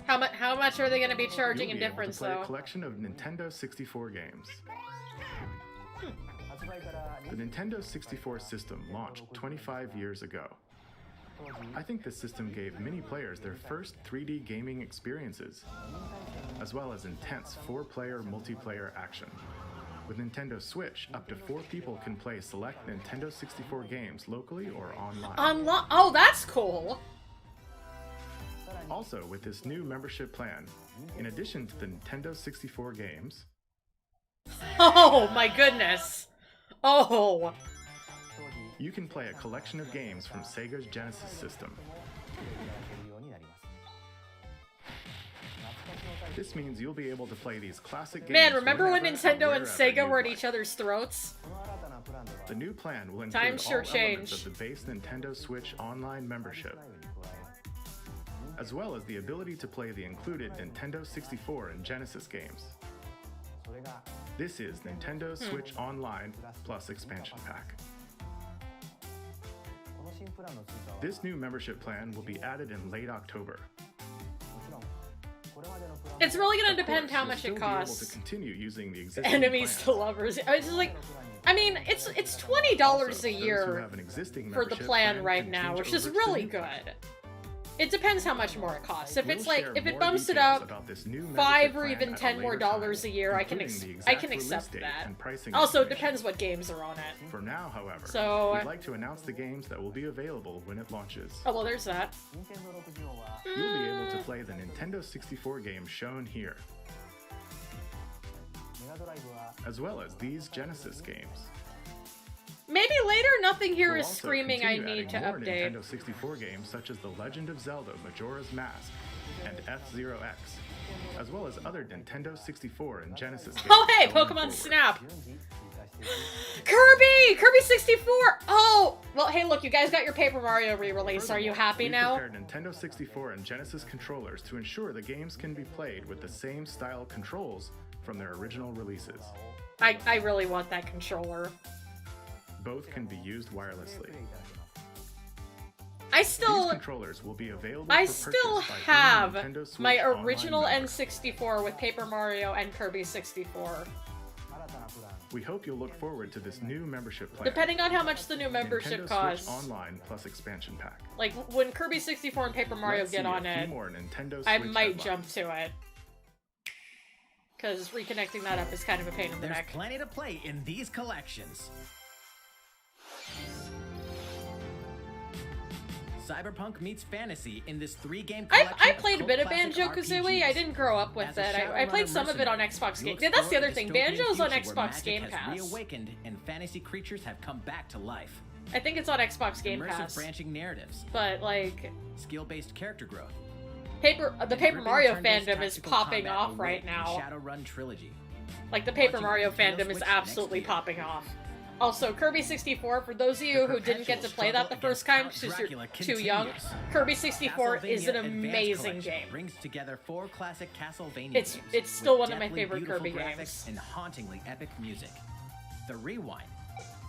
How much are they gonna be charging in you'll be difference, able to play though? a collection of Nintendo 64 games. The Nintendo 64 system launched 25 years ago. I think this system gave many players their first 3D gaming experiences, as well as intense 4-player multiplayer action. With Nintendo Switch, up to 4 people can play select Nintendo 64 games locally or online. Oh, that's cool! Also, with this new membership plan, in addition to the Nintendo 64 games, Oh, my goodness! Oh! you can play a collection of games from Sega's Genesis system. This means you'll be able to play these classic games. Man, remember when whenever Nintendo and wherever Sega you'd were at like. each other's throats? The new plan will include Times sure all elements changed. of the base Nintendo Switch Online membership, as well as the ability to play the included Nintendo 64 and Genesis games. This is Nintendo Switch Online plus expansion pack. This new membership plan will be added in late October. It's really gonna Of depend course, how you'll much still it be able costs. to continue using the existing Enemies plan. to lovers. It's just like, I mean, it's $20 Also, a those who year have an existing for the membership plan right can now, change which is over to the really new plan. good. It depends how much more it costs. If it's We'll like, share if it more bumps it details up about this new 5 membership or plan even at a 10 more later dollars time, a year, I can including the I exact can release accept date that. and pricing Also, it information. depends what games are on it. For now, however, So- we'd like to announce the games that will be available when it launches. Oh well, there's that. You'll be able to play the Nintendo 64 games shown here, as well as these Genesis games. Maybe later. Nothing here We'll is also screaming I continue need to adding more update. Nintendo 64 games such as The Legend of Zelda Majora's Mask and F-Zero X, as well as other Nintendo 64 and Genesis games. Oh hey, going Pokemon forward. Snap! Kirby 64! Oh! Well, hey look, you guys got your Paper Mario re-release. Are you Furthermore, happy we've now? prepared Nintendo 64 and Genesis controllers to ensure the games can be played with the same style controls from their original releases. I really want that controller. Both can be used wirelessly. I These still controllers will be available I for still purchase by being have Nintendo Switch my Online original member. N64 with Paper Mario and Kirby 64. We hope you'll look forward to this new membership plan. Depending on how much the new membership Nintendo costs. Switch Online plus expansion pack. Like, when Kirby 64 and Paper Mario Let's get see on a few it, more Nintendo I Switch might headlines. jump to it. Because reconnecting that up is kind of a pain in the There's neck. plenty to play in these collections. Cyberpunk meets fantasy in this 3-game collection. I played a of bit of cult classic Banjo-Kazooie. I RPGs. didn't grow up with As a it. I Shadowrunner played some of it on mercenary, Xbox you Game. explore That's the other a thing. dystopian Banjo's on future where Xbox magic Game has Pass. reawakened and fantasy creatures have come back to life. I think it's on Xbox Game Immersive Pass. branching narratives, But, like, skill-based character growth. the and Paper gripping Mario turn-based fandom is tactical popping combat off await right in now. Shadowrun trilogy. Like, the Paper Watching Mario Nintendo fandom is Switch absolutely next year. popping off. Also, Kirby 64, for those of you who didn't get to play that the first time because you're too young, Kirby 64 is an Castlevania Advance amazing Collection game. Brings together 4 classic Castlevania It's games still with one of my deathly favorite beautiful Kirby graphics games. and hauntingly epic music. The Rewind,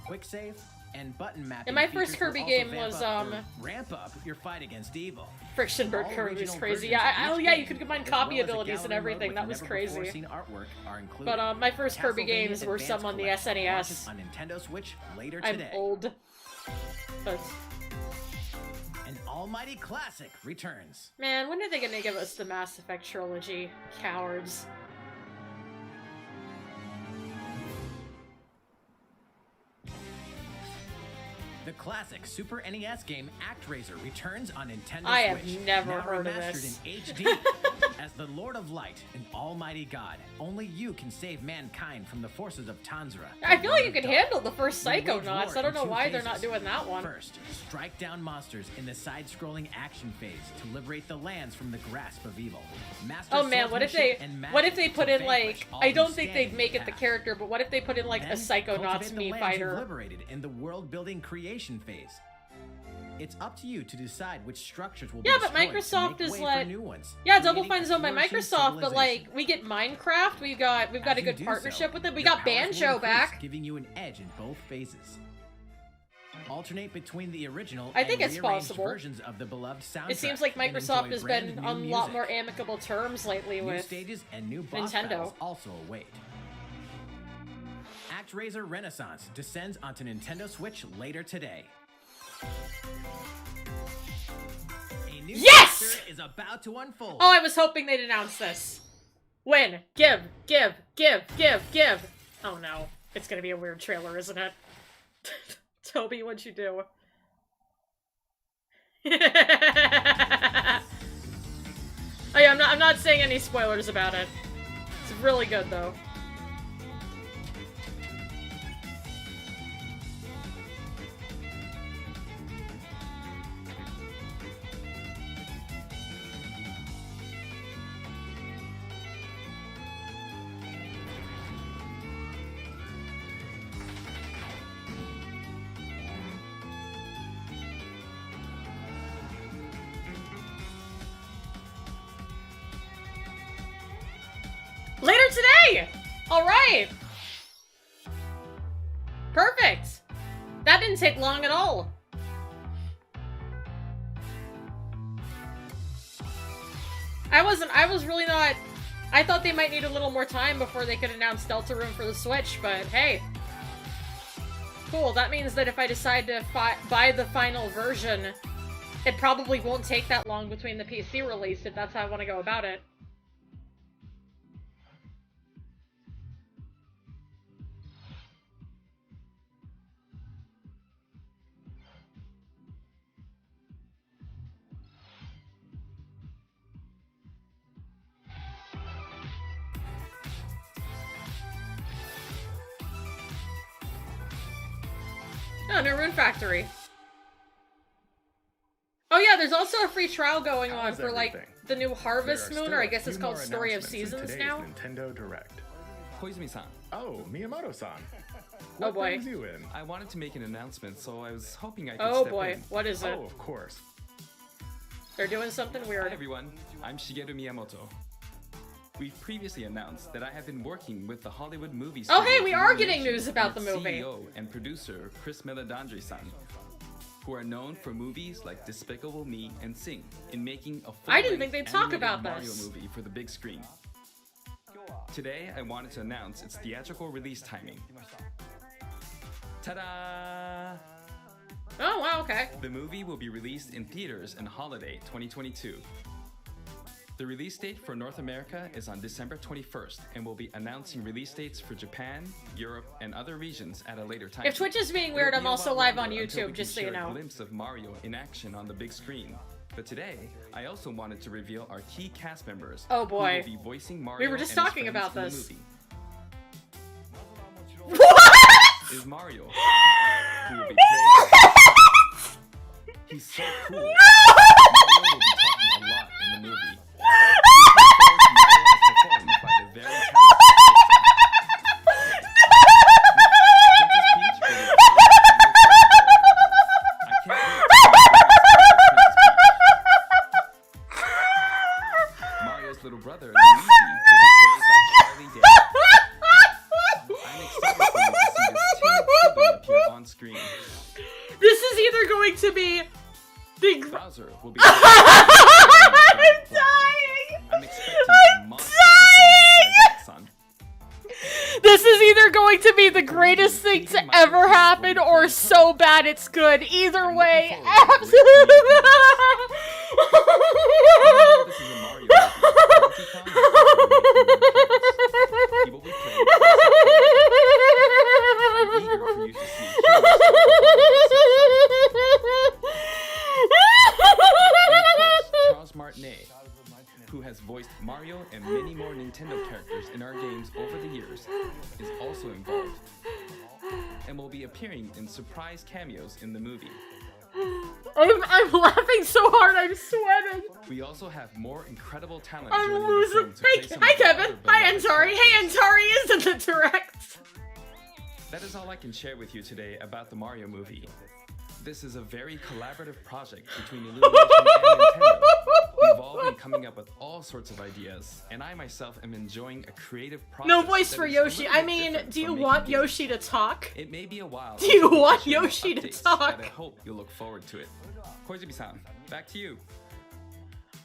Quick Save, and button mapping. And my first features will Kirby also game vamp was, up or ramp up your fight against evil. Friction Bird All Kirby was original crazy. versions Yeah, of each yeah, you game, could combine as copy well as a abilities and gallery mode everything. with That was crazy. never-before-seen artwork are included. But my first Kirby Castlevania games were some Advance on the Collection SNES. launches on Nintendo Switch later I'm today. old. But, An almighty classic returns. man, when are they gonna give us the Mass Effect trilogy? Cowards. The classic Super NES game ActRaiser returns on Nintendo I have Switch. never now heard of remastered this. in HD. As the Lord of Light and Almighty God, only you can save mankind from the forces of Tanzra. I feel like you Lord of could Dark. handle the first You wage Psychonauts. war I don't in know two why they're not phases. doing that one. First, strike down monsters in the side-scrolling action phase to liberate the lands from the grasp of evil. Master Oh man, what if they swordsmanship and magic put in to like vanquish all I who don't think stand they'd in make your it the path. character, but what if they put in like a Then Psychonauts cultivate the me lands you've fighter? liberated in the world-building creation phase. It's up to you to decide which structures will Yeah, be but destroyed to Microsoft make is way like- for new ones, Yeah, Double creating Fine's a owned by flourishing Microsoft, but like civilization. we get Minecraft, we've got As a you good do partnership so, with them. We your got powers will Banjo increase, back. giving you an edge in both phases. Alternate between the original I think and it's rearranged possible. versions of the beloved soundtrack. It seems like and Microsoft enjoy has brand been new on a lot music. more amicable terms lately New with stages and new boss Nintendo. battles also await. ActRaiser Renaissance descends onto Nintendo Switch later today. A new Yes! chapter is about to unfold. Oh, I was hoping they'd announce this. Win. Give. Oh no. It's gonna be a weird trailer, isn't it? Toby, what'd you do? Oh yeah, I'm not saying any spoilers about it. It's really good though. Later today! Alright! Perfect! That didn't take long at all. I was really not... I thought they might need a little more time before they could announce Deltarune for the Switch, but hey. Cool, that means that if I decide to buy the final version, it probably won't take that long between the PC release if that's how I want to go about it. Oh, no Rune Factory. Oh yeah, there's also a free trial going on How's for like everything? the new Harvest There are Moon, still or I a guess it's few called more Story of announcements in Seasons today's now. Nintendo Direct. Koizumi-san, Oh, Miyamoto-san. Oh, What boy. brings you in? I wanted to make an announcement, so I was hoping I could Oh step boy, in. what is it? Oh, of course. They're doing something Hi weird. everyone, I'm Shigeru Miyamoto. We've previously announced that I have been working with the Hollywood movie Oh, hey, studio we are Illumination getting news about and the movie. CEO and producer Chris Meledandri-san, who are known for movies like Despicable Me and Sing, in making a I didn't think they'd talk animated about Mario this. movie for the big screen. Today, I wanted to announce its theatrical release timing. Ta-da! Oh wow, okay. The movie will be released in theaters in holiday 2022. The release date for North America is on December 21st, and we'll be announcing release dates for Japan, Europe, and other regions at a later time. If Twitch is being It'll weird, be I'm a also lot live on longer until we YouTube, can just so you share a know. glimpse of Mario in action on the big screen. But today, I also wanted to reveal our key cast members. Oh, boy. Who will be voicing Mario We were just and his talking friends about in the this. movie. What? Is Mario, who will be played. He's so cool. Mario will be talking a lot in the movie. Mario's little brother, Luigi, will be played by Charlie Day. I'm excited for you to see this timid sibling appear on screen. This is either going to be the Bowser will be played by I'm dying! I'm expecting a monster performance by Jackson. This is either going to be the greatest thing to ever happen or so bad it's good. Either way, absolutely. This is a Mario movie. Donkey Kong is also making an appearance. He will be played by I'm eager for you to see huge and of course, Charles Martinet, who has voiced Mario games over the years, is also involved and will be appearing in surprise cameos in the movie. I'm laughing so hard, I'm sweating. We also have more incredible talent I'm joining the losing. film to play Hey, some hi of the Kevin. other Hi beloved Antari. Hey Antari is in the direct. That is all I can share with you today about the Mario movie. This is a very collaborative project between Illumination and Nintendo. We've all been coming up with all sorts of ideas, and I myself am enjoying a creative process. No voice that for is a Yoshi. little I bit mean, different do you from want making Yoshi games. to talk? It may be a while. Do you until we want issue more Yoshi to updates, talk? But I hope you'll look forward to it. Koizumi-san, back to you.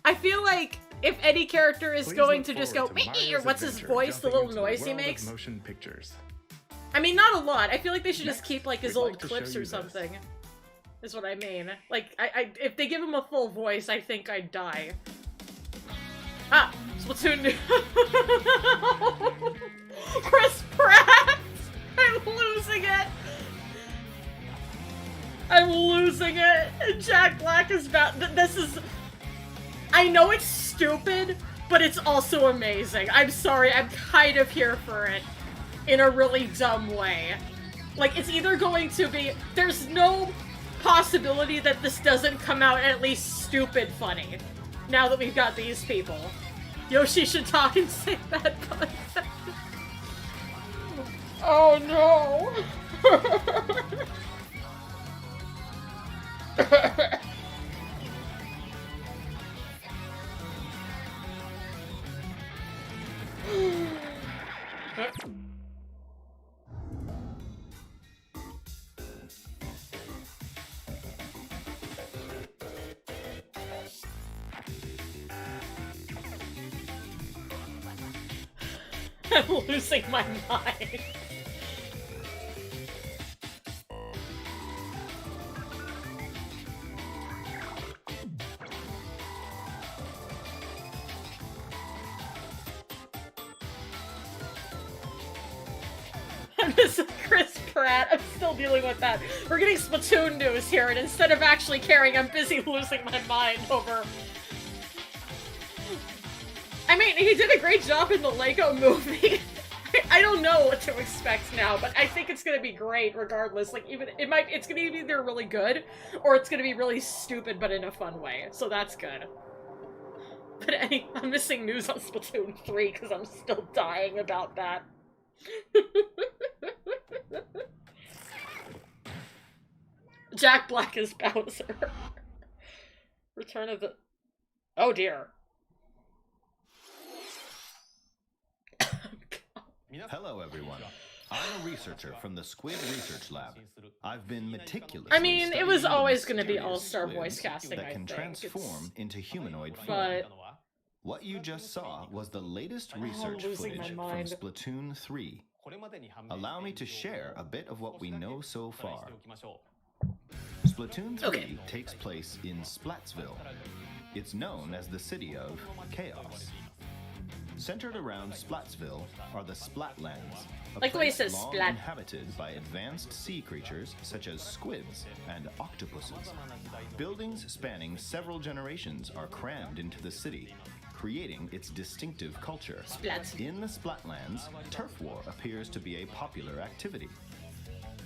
I feel like if any character is Please going look to just forward go to meh, or Mario's what's his adventure, voice, the jumping little into noise he world of makes. motion pictures. I mean, not a lot. I feel like they should just Next, keep like his we'd old like to clips show or you this. something. Is what I mean. Like, if they give him a full voice, I think I'd die. Ah, Splatoon. Chris Pratt. I'm losing it. I'm losing it. And Jack Black is about. This is. I know it's stupid, but it's also amazing. I'm sorry. I'm kind of here for it in a really dumb way. Like, it's either going to be. There's no possibility that this doesn't come out at least stupid funny. Now that we've got these people. Yoshi should talk and say bad puns. Oh no! I'm losing my mind. I'm just Chris Pratt. I'm still dealing with that. We're getting Splatoon news here, and instead of actually caring, I'm busy losing my mind over. I mean, he did a great job in the Lego movie. I don't know what to expect now, but I think it's gonna be great regardless. Like, even it's gonna be either really good or it's gonna be really stupid, but in a fun way. So that's good. But I'm missing news on Splatoon 3 because I'm still dying about that. Jack Black is Bowser. Return of the. Oh dear. Hello, everyone. I'm a researcher from the Squid Research Lab. I've been meticulously I mean, it was studying always the going to be mysterious all-star squids voice casting, that I can think. transform into humanoid form. But What you just saw was the latest I'm research losing footage my from mind. Splatoon 3. Allow me to share a bit of what we know so far. Splatoon 3 Okay. takes place in Splatsville. It's known as the city of chaos. Centered around Splatsville are the Splatlands, a Like the way it place says long splat. inhabited by advanced sea creatures such as squids and octopuses. Buildings spanning several generations are crammed into the city, creating its distinctive culture. Splat. In the Splatlands, turf war appears to be a popular activity.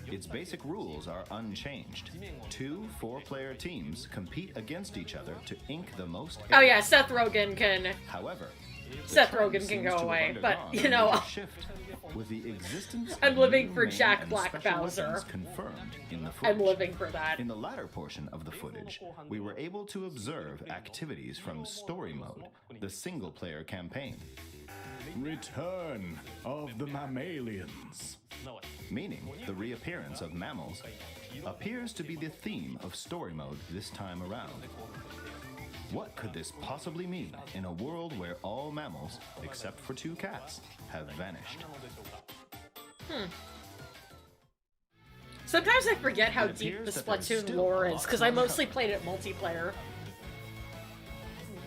Its basic rules are unchanged. 2 4-player teams compete against each other to ink the most. Oh yeah, Seth Rogen can. However, the Seth trend Rogen can seems go to have away, but undergone you a know, major shift, with the existence I'm of living new for main Jack and Black special Bowser. weapons confirmed in the footage. I'm living for that. In the latter portion of the footage, we were able to observe activities from Story Mode, the single-player campaign. Return of the mammalians. Meaning the reappearance of mammals appears to be the theme of Story Mode this time around. What could this possibly mean in a world where all mammals, except for 2 cats, have vanished? Sometimes I forget how It deep the appears that there's Splatoon still lore a is, lot because to I mostly uncover. played it multiplayer.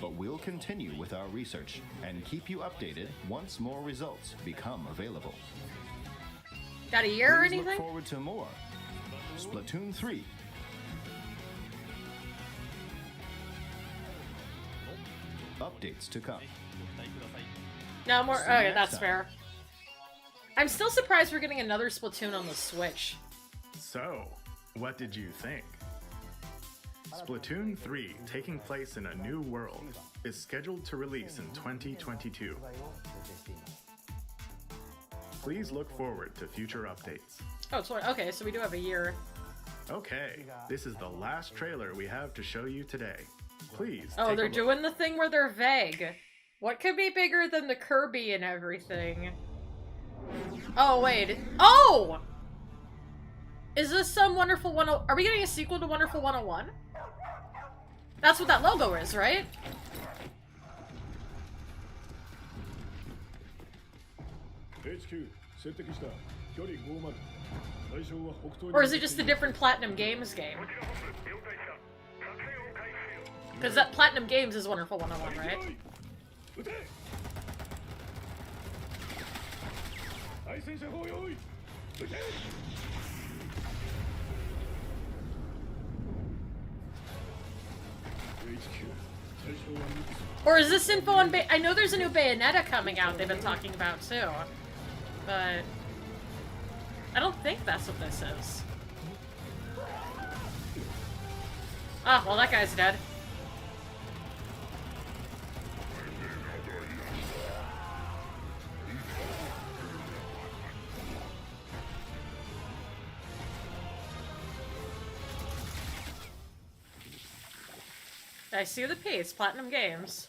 But we'll continue with our research and keep you updated once more results become available. Got a year or Please anything? look forward to more. Splatoon 3. Updates to come. No more. See you Okay, next that's time. fair. I'm still surprised we're getting another Splatoon on the Switch. So, what did you think? Splatoon 3, taking place in a new world, is scheduled to release in 2022. Please look forward to future updates. Oh, it's okay, so we do have a year. Okay, this is the last trailer we have to show you today. Please. Oh, take they're a look. doing the thing where they're vague. What could be bigger than the Kirby and everything? Oh, wait. Oh! Is this some Wonderful 101? Are we getting a sequel to Wonderful 101? That's what that logo is, right? Or is it just a different Platinum Games game? Because that Platinum Games is Wonderful 101, right? Or is this info on I know there's a new Bayonetta coming out they've been talking about too. But I don't think that's what this is. Ah, well that guy's dead. I see the piece, Platinum Games.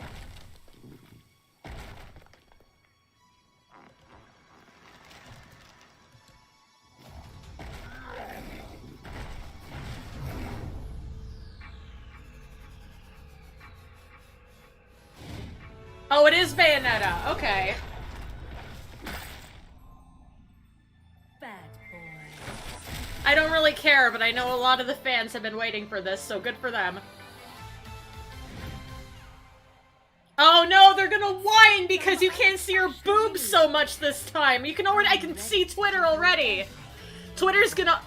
Oh, it is Bayonetta. Okay. Bad boy. I don't really care, but I know a lot of the fans have been waiting for this, so good for them. Oh no, they're gonna whine because you can't see her boobs so much this time. I can see Twitter already. Twitter's gonna...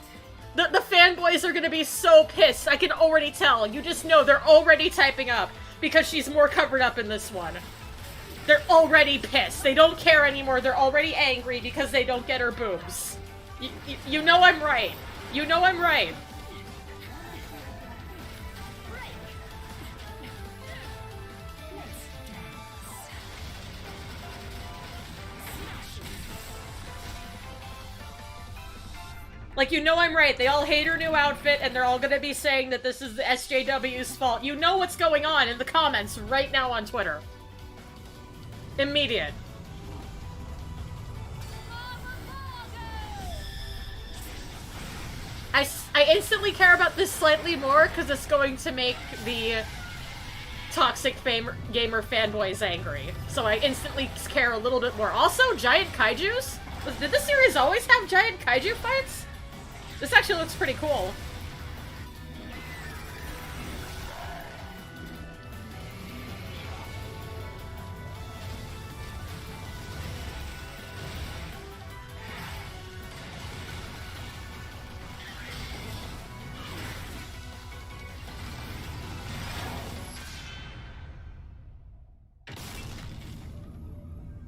The fanboys are gonna be so pissed. I can already tell. You just know they're already typing up because she's more covered up in this one. They're already pissed. They don't care anymore. They're already angry because they don't get her boobs. You know I'm right. You know I'm right. Like, you know I'm right. They all hate her new outfit, and they're all gonna be saying that this is the SJW's fault. You know what's going on in the comments right now on Twitter. Immediate. I instantly care about this slightly more, because it's going to make the toxic gamer fanboys angry. So I instantly care a little bit more. Also, giant kaijus? Did this series always have giant kaiju fights? This actually looks pretty cool.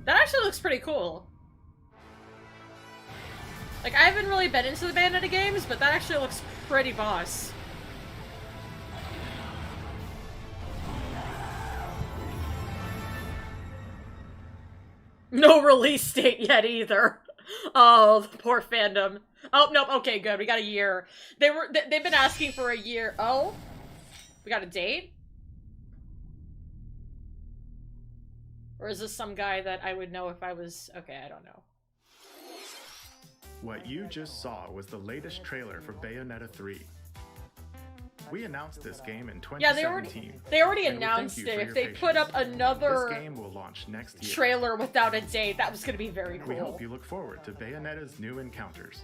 That actually looks pretty cool. Like, I haven't really been into the Bayonetta games, but that actually looks pretty boss. No release date yet either. Oh, the poor fandom. Oh, nope, okay, good. We got a year. They've been asking for a year. Oh? We got a date? Or is this some guy that I would know if I was... Okay, I don't know. What you just saw was the latest trailer for Bayonetta 3. We announced this game in 2017. Yeah, they already announced it. If they put up another this game will launch next year. Trailer without a date, that was going to be very cool. We hope you look forward to Bayonetta's new encounters.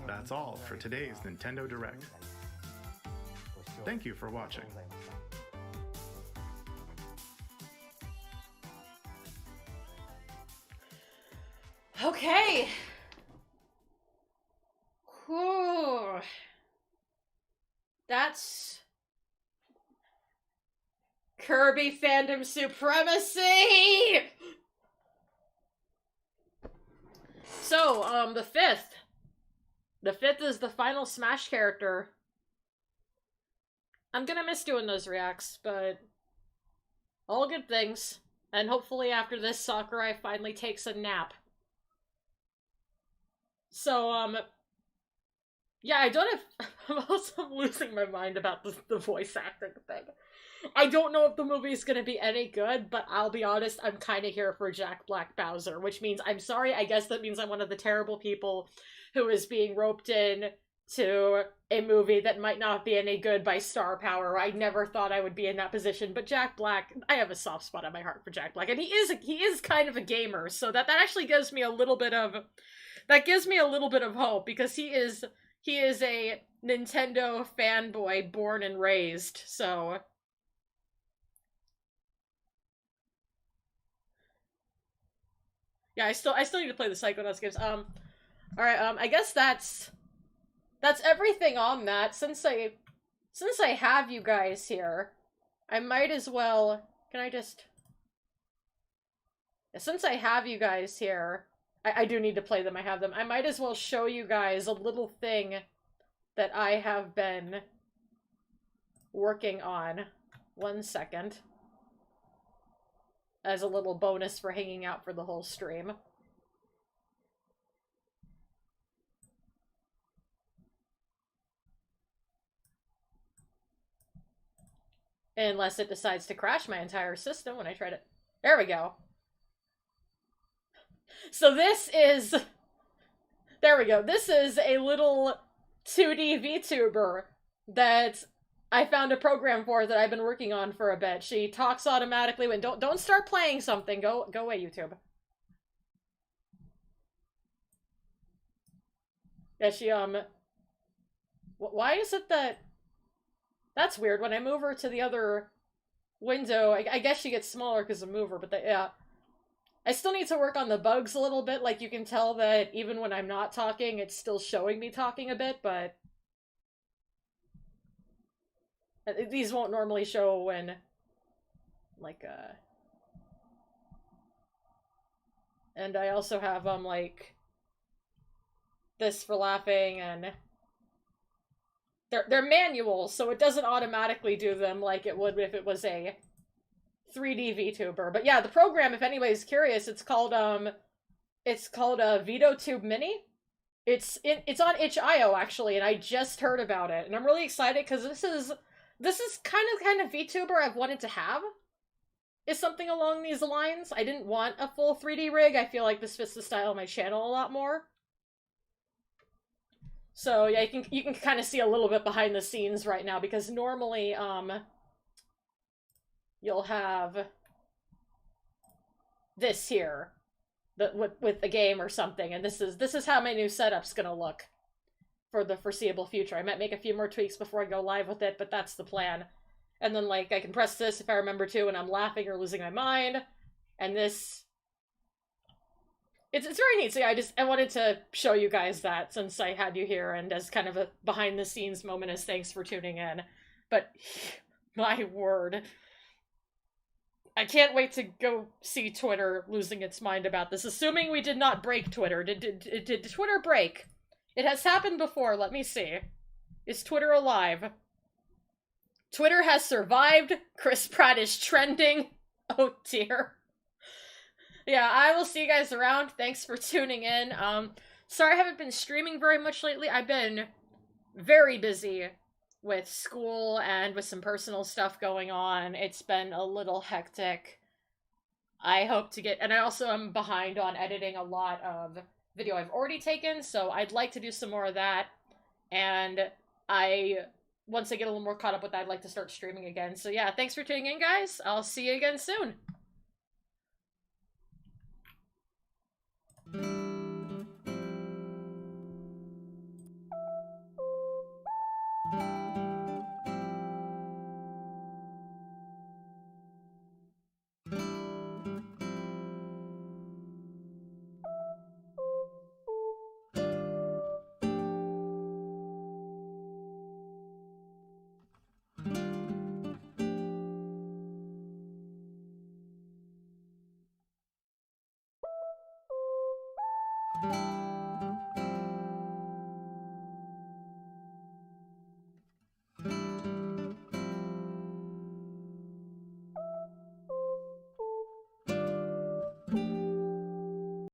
That's all for today's Nintendo Direct. Thank you for watching. Okay. Whew. That's Kirby fandom supremacy! go. The fifth. The fifth is the final Smash character. I'm gonna miss doing those reacts, but all good things. And hopefully after this, Sakurai finally takes a nap. So, yeah, I don't have... I'm also losing my mind about the voice acting thing. I don't know if the movie is gonna be any good, but I'll be honest, I'm kind of here for Jack Black Bowser, which means I'm sorry, I guess that means I'm one of the terrible people who is being roped in to a movie that might not be any good by star power. I never thought I would be in that position, but Jack Black, I have a soft spot in my heart for Jack Black, and he is kind of a gamer, so that actually gives me a little bit of hope, because he is a Nintendo fanboy born and raised, so... Yeah, I still need to play the Psychonauts games. Alright, I guess that's everything on that. Since I have you guys here, I might as well... Can I just... Since I have you guys here, I do need to play them, I have them. I might as well show you guys a little thing that I have been working on. 1 second. As a little bonus for hanging out for the whole stream. Unless it decides to crash my entire system when I try to... There we go. So this is... There we go. This is a little 2D VTuber that I found a program for that I've been working on for a bit. She talks automatically when... Don't start playing something. Go away, YouTube. Yeah, she, why is it that... That's weird. When I move her to the other window, I guess she gets smaller because of mover, but yeah. I still need to work on the bugs a little bit. Like, you can tell that even when I'm not talking, it's still showing me talking a bit, but... These won't normally show when... Like, And I also have, like... this for laughing, and... They're manual, so it doesn't automatically do them like it would if it was a 3D VTuber. But yeah, the program, if anybody's curious, it's called VitoTube Mini. It's on itch.io actually, and I just heard about it, and I'm really excited because this is kind of VTuber I've wanted to have. Is something along these lines. I didn't want a full 3D rig. I feel like this fits the style of my channel a lot more. So yeah, you can kind of see a little bit behind the scenes right now, because normally you'll have this here with the game or something, and this is how my new setup's gonna look for the foreseeable future. I might make a few more tweaks before I go live with it, but that's the plan. And then like I can press this if I remember to and I'm laughing or losing my mind, and this... It's very neat. So yeah, I wanted to show you guys that since I had you here, and as kind of a behind the scenes moment as thanks for tuning in. But my word, I can't wait to go see Twitter losing its mind about this. Assuming we did not break Twitter. Did Twitter break? It has happened before. Let me see. Is Twitter alive? Twitter has survived. Chris Pratt is trending. Oh dear. Yeah, I will see you guys around. Thanks for tuning in. Sorry I haven't been streaming very much lately. I've been very busy with school and with some personal stuff going on. It's been a little hectic. I hope to get... And I also am behind on editing a lot of video I've already taken, so I'd like to do some more of that. And once I get a little more caught up with that, I'd like to start streaming again. So yeah, thanks for tuning in, guys. I'll see you again soon.